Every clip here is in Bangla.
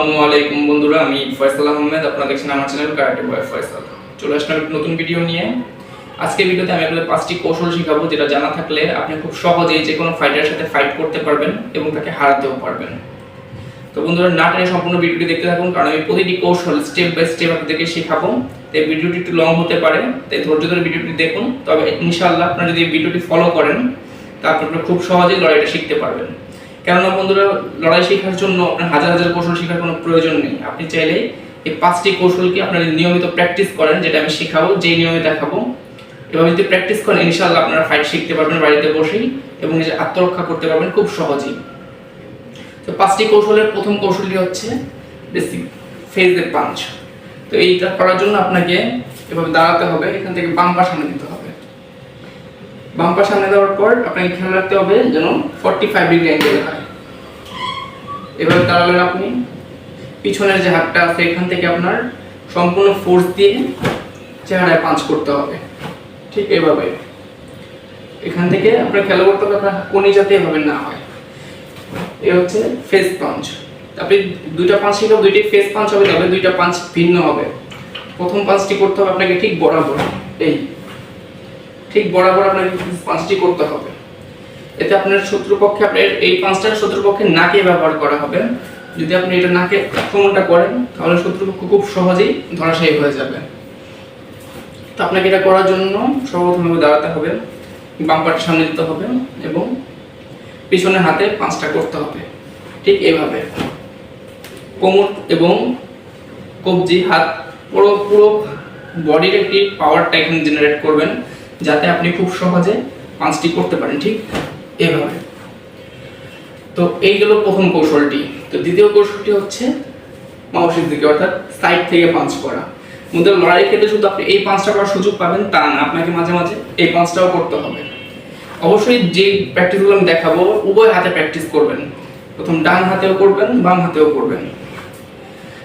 আসসালামু আলাইকুম বন্ধুরা, আমি ফয়সাল আহমেদ। আপনারা দেখছেন আমার চ্যানেল কারাটে বয় ফয়সাল। চলে আসলাম একটা নতুন ভিডিও নিয়ে। আজকে ভিডিওতে আমি আপনাদের 5টি কৌশল শেখাবো, যেটা জানা থাকলে আপনি খুব সহজেই যে কোনো ফাইটারের সাথে ফাইট করতে পারবেন এবং তাকে হারাতেও পারবেন। তো বন্ধুরা, না টেনে সম্পূর্ণ ভিডিওটি দেখতে থাকুন, কারণ আমি প্রতিটি কৌশল স্টেপ বাই স্টেপ আপনাদেরকে শেখাবো। তাই ভিডিওটি একটু লং হতে পারে, তাই ধৈর্য ধরে ভিডিওটি দেখুন। তবে ইনশাআল্লাহ আপনারা যদি ভিডিওটি ফলো করেন তারপর আপনারা খুব সহজেই লড়াইটা শিখতে পারবেন। কেননা বন্ধুরা, লড়াই শেখার জন্য আপনার হাজার হাজার কৌশল শেখার কোনো প্রয়োজন নেই। আপনি চাইলে এই 5টি কৌশলকে আপনারা নিয়মিত প্র্যাকটিস করেন, যেটা আমি শেখাবো, যেই নিয়মে দেখাবো, এভাবে যদি প্র্যাকটিস করেন ইনশাআল্লাহ আপনারা ফাইট শিখতে পারবেন বাড়িতে বসেই এবং নিজে আত্মরক্ষা করতে পারবেন খুব সহজেই। তো 5টি কৌশলের প্রথম কৌশলটি হচ্ছে বেসিক ফেস দ্য পাঞ্চ। তো এইটা করার জন্য আপনাকে এভাবে দাঁড়াতে হবে, এখান থেকে বাম পা সামনে দিতে হবে। বাম পা সামনে দেওয়ার পর আপনাকে খেয়াল রাখতে হবে যেন 45 ডিগ্রি অ্যাঙ্গেল হয়। এভাবে দাঁড়ালেন আপনি, পিছনের যে হাতটা আছে এখান থেকে আপনার সম্পূর্ণ ফোর্স দিয়ে চেহারায় পাঞ্চ করতে হবে। ঠিক এইভাবে এখান থেকে আপনার খেলা করতে হবে, আপনার কোনি যাতে এভাবে না হয়। এ হচ্ছে ফেস পাঞ্চ। আপনি দুইটা পাঞ্চ শিখবেন, দুইটি ফেস পাঞ্চ হবে, তবে দুইটা পাঞ্চ ভিন্ন হবে। প্রথম পাঞ্চটি করতে হবে আপনাকে ঠিক বরাবর, ঠিক বরাবর আপনাকে পাঁচটি করতে হবে। এতে আপনার শত্রুপক্ষে আপনার এই পাঁচটা শত্রুপক্ষের নাকে ব্যবহার করা হবে। যদি আপনি এটা নাকে আক্রমণটা করেন তাহলে শত্রুপক্ষ খুব সহজেই ধরাশায়ী হয়ে যাবে। তো আপনাকে এটা করার জন্য সর্বপ্রথমে দাঁড়াতে হবে, বাম পাটা সামনে দিতে হবে এবং পিছনে হাতে পাঁচটা করতে হবে। ঠিক এইভাবে কোমর এবং কবজি হাত পুরো বডির একটি পাওয়ারটা এখানে জেনারেট করবেন, যাতে আপনি খুব সহজে পাঁচটি করতে পারেন। ঠিক এভাবে। তো এই গেল প্রথম কৌশলটি। তো দ্বিতীয় কৌশলটি হচ্ছে মাউসের দিকে, অর্থাৎ সাইড থেকে পাঁচ করা। মধ্যে লড়াই ক্ষেত্রে শুধু আপনি এই পাঁচটা করার সুযোগ পাবেন তা না, আপনাকে মাঝে মাঝে এই পাঁচটাও করতে হবে। অবশ্যই যে প্র্যাকটিসগুলো আমি দেখাবো উভয় হাতে প্র্যাকটিস করবেন। প্রথম ডান হাতেও করবেন, বাম হাতেও করবেন,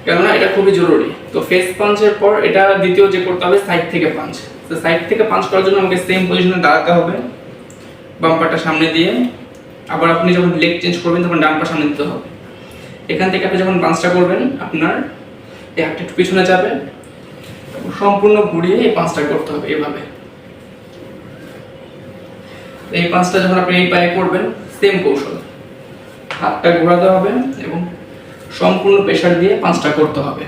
কেননা এটা খুবই জরুরি। তো ফেস পাঞ্চের পর এটা দ্বিতীয় যে করতে হবে সাইড থেকে পাঞ্চ। তো সাইড থেকে পাঞ্চ করার জন্য আমাকে সেম পজিশনে দাঁড়াতে হবে, বাম পাটা সামনে দিয়ে। আবার আপনি যখন লেগ চেঞ্জ করবেন তখন ডান পা সামনে দিতে হবে। এখান থেকে আপনি যখন পাঞ্চটা করবেন আপনার এই হাতটা একটু পিছনে যাবে, সম্পূর্ণ ঘুরিয়ে এই পাঞ্চটা করতে হবে এভাবে। এই পাঞ্চটা যখন আপনি এই পায়ে করবেন সেম কৌশল, হাতটা ঘোরাতে হবে এবং সম্পূর্ণ প্রেসার দিয়ে পাঁচটা করতে হবে।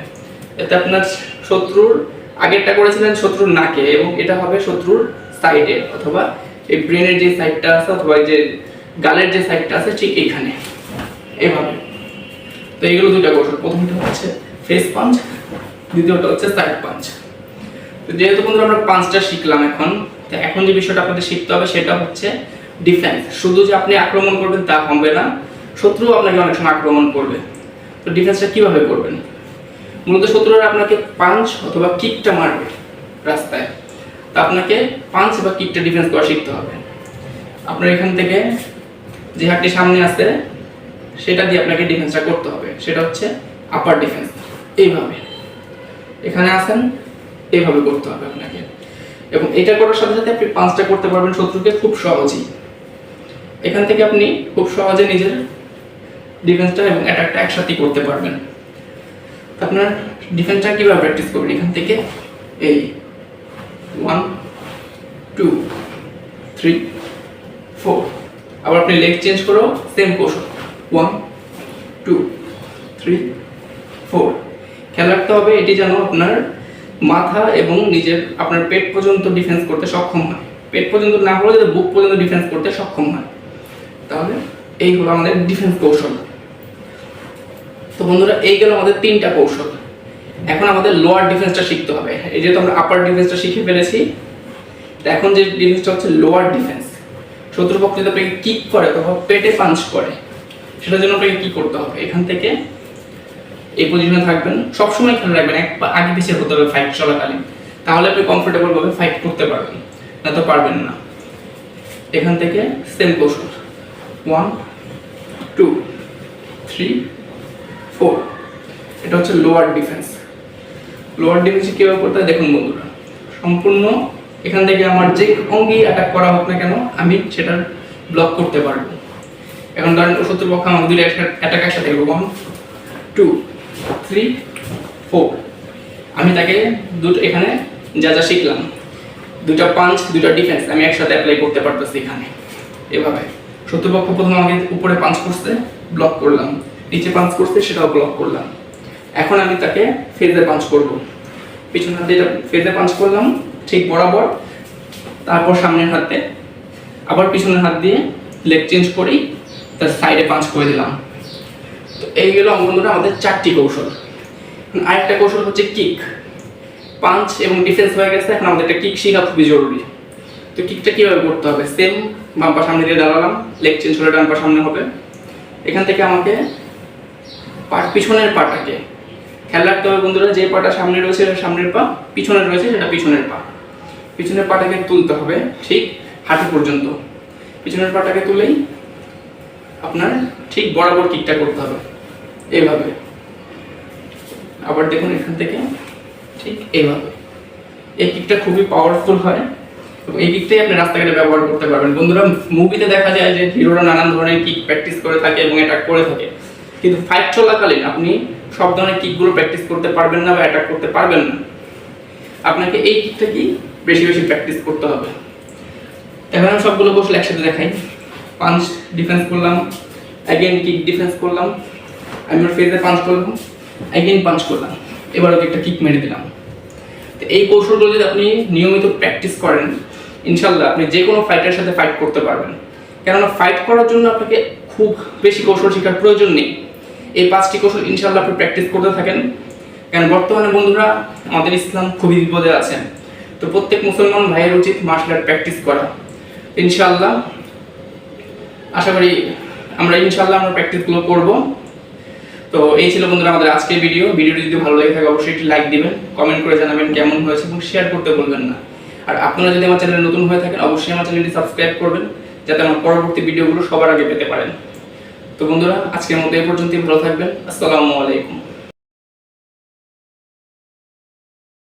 এতে আপনার শত্রুর আগেরটা করেছিলেন শত্রুর নাকে, এবং এটা হবে শত্রুর সাইডে অথবা এই ব্রেনের যে সাইডটা আছে অথবা যে গালের যে সাইডটা আছে ঠিক এইখানে এভাবে। তো এইগুলো দুইটা কৌশল, প্রথমটা হচ্ছে ফেস পাঞ্চ, দ্বিতীয়টা হচ্ছে সাইড পাঞ্চ। তো যেহেতু বন্ধুরা আমরা পাঁচটা শিখলাম, এখন যে বিষয়টা আপনাদের শিখতে হবে সেটা হচ্ছে ডিফেন্স। শুধু যে আপনি আক্রমণ করবেন তা হবে না, শত্রু আপনাকে অনেক সময় আক্রমণ করবে। তো ডিফেন্সটা কিভাবে করবেন? মূলত শত্রুরা আপনাকে পাঞ্চ অথবা কিকটা মারবে রাস্তায়, তা আপনাকে পাঞ্চ বা কিকটা ডিফেন্স করা শিখতে হবে। আপনার এখান থেকে যে হাতটি সামনে আছে সেটা দিয়ে আপনাকে ডিফেন্সটা করতে হবে, সেটা হচ্ছে আপার ডিফেন্স। এইভাবে এখানে আসেন, এইভাবে করতে হবে আপনাকে, এবং এটা করার সাথে সাথে আপনি পাঞ্চটা করতে পারবেন শত্রুকে খুব সহজেই। এখান থেকে আপনি খুব সহজে নিজের ডিফেন্সটা এবং অ্যাটাকটা একসাথে করতে পারবেন। আপনার ডিফেন্সটা কিভাবে প্র্যাকটিস করবেন? এখান থেকে এই 1 2 3 4, আবার আপনি লেগ চেঞ্জ করো সেম কৌশল 1 2 3 4। খেয়াল রাখতে হবে এটি যেন আপনার মাথা এবং নিজের আপনার পেট পর্যন্ত ডিফেন্স করতে সক্ষম হয়। পেট পর্যন্ত না হলে যদি বুক পর্যন্ত ডিফেন্স করতে সক্ষম হয়, তাহলে এই হলো আমাদের ডিফেন্স কৌশল। তো বন্ধুরা, এই গেল আমাদের 3টা কৌশল। এখন আমাদের লোয়ার ডিফেন্সটা শিখতে হবে। এই যেহেতু আমরা আপার ডিফেন্সটা শিখে ফেলেছি, তো এখন যে ডিফেন্সটা হচ্ছে লোয়ার ডিফেন্স। শত্রুপক্ষ যদি আপনাকে কিক করে অথবা পেটে পাঞ্চ করে, সেটার জন্য আপনাকে কি করতে হবে? এখান থেকে এই পজিশনে থাকবেন, সবসময় খেয়াল রাখবেন এক পা আগে পিছিয়ে হতে হবে ফাইট চলাকালীন, তাহলে আপনি কমফোর্টেবল ভাবে ফাইট করতে পারবেন, না তো পারবেন না। এখান থেকে সেম কৌশল 1 2 3 4। এটা হচ্ছে লোয়ার ডিফেন্স। লোয়ার ডিফেন্স কিভাবে করতে হয় দেখুন বন্ধুরা, সম্পূর্ণ এখান থেকে আমার যে অঙ্গি অ্যাটাক করা হোক না কেন আমি সেটা ব্লক করতে পারবো। এখন ধরেন শত্রুপক্ষ আমার দুইটা অ্যাটাক একসাথে করবো, 1 2 3 4 আমি তাকে দুটো এখানে যা যা শিখলাম, দুটা পাঞ্চ দুটা ডিফেন্স আমি একসাথে অ্যাপ্লাই করতে পারতেছি এখানে। এভাবে শত্রুপক্ষ প্রথমে আমাকে উপরে পাঞ্চ করছে, ব্লক করলাম, নিচে পাঞ্চ করছে, সেটাও ব্লক করলাম। এখন আমি তাকে ফেজে পাঞ্চ করব, পিছন হাতে ফেজে পাঞ্চ করলাম ঠিক বরাবর, তারপর সামনের হাতে আবার পিছনের হাত দিয়ে লেগ চেঞ্জ করি, তার সাইডে পাঞ্চ করে দিলাম। তো এই গেল বন্ধুরা আমাদের 4টি কৌশল। আরেকটা কৌশল হচ্ছে কিক। পাঞ্চ এবং ডিফেন্স হয়ে গেছে, এখন আমাদের একটা কিক শেখা খুবই জরুরি। তো কিকটা কীভাবে করতে হবে? সেম বাম পা সামনে দিয়ে দাঁড়ালাম, লেগ চেঞ্জ করে ডান পা সামনে হবে। এখান থেকে আমাকে পিছনের পাটাকে খেয়াল রাখতে হবে বন্ধুরা, যে পাটা সামনে রয়েছে সেটা সামনের পা, পিছনে রয়েছে সেটা পিছনের পা। পিছনের পাটাকে তুলতে হবে ঠিক হাঁটু পর্যন্ত। পিছনের পাটাকে তুলেই আপনার ঠিক বরাবর কিকটা করতে হবে এইভাবে। আবার দেখুন এখান থেকে ঠিক এইভাবে। এই কিকটা খুবই পাওয়ারফুল হয় এবং এই কিকটাই আপনি রাস্তাঘাটে ব্যবহার করতে পারবেন। বন্ধুরা, মুভিতে দেখা যায় যে হিরোরা নানান ধরনের কিক প্র্যাকটিস করে থাকে এবং অ্যাটাক করে থাকে, কিন্তু ফাইট চলাকালীন আপনি সব ধরনের কিকগুলো প্র্যাকটিস করতে পারবেন না বা অ্যাটাক করতে পারবেন না। আপনাকে এই কিকটাকেই বেশি বেশি প্র্যাকটিস করতে হবে। এখন আমি সবগুলো কৌশল একসাথে দেখাই। পাঞ্চ ডিফেন্স করলাম, অ্যাগেন কিক ডিফেন্স করলাম, আমি ওর ফেজে পাঞ্চ করলাম, অ্যাগেন পাঞ্চ করলাম, এবার ওকে একটা কিক মেরে দিলাম। তো এই কৌশলগুলো যদি আপনি নিয়মিত প্র্যাকটিস করেন, ইনশাল্লাহ আপনি যে কোনো ফাইটারের সাথে ফাইট করতে পারবেন। কেননা ফাইট করার জন্য আপনাকে খুব বেশি কৌশল শেখার প্রয়োজন নেই। এই 5টি কৌশল ইনশাল্লাহ আপনি প্র্যাকটিস করতে থাকেন। কারণ বর্তমানে বন্ধুরা আমাদের ইসলাম খুবই বিপদে আছে। তো প্রত্যেক মুসলমান ভাইয়ের উচিত মার্শাল আর্ট প্র্যাকটিস করা। ইনশাআল্লাহ আশা করি আমরা প্র্যাকটিসগুলো করব। তো এই ছিল বন্ধুরা আমাদের আজকের ভিডিওটি যদি ভালো লাগে থাকে অবশ্যই একটি লাইক দিবেন, কমেন্ট করে জানাবেন কেমন হয়েছে এবং শেয়ার করতে ভুলবেন না। আর আপনারা যদি আমার চ্যানেলে নতুন হয়ে থাকেন অবশ্যই আমার চ্যানেলটি সাবস্ক্রাইব করবেন, যাতে আমার পরবর্তী ভিডিওগুলো সবার আগে পেতে পারেন। তো বন্ধুরা আজকের মতো এই পর্যন্তই, ভালো থাকবেন। আসসালামু আলাইকুম।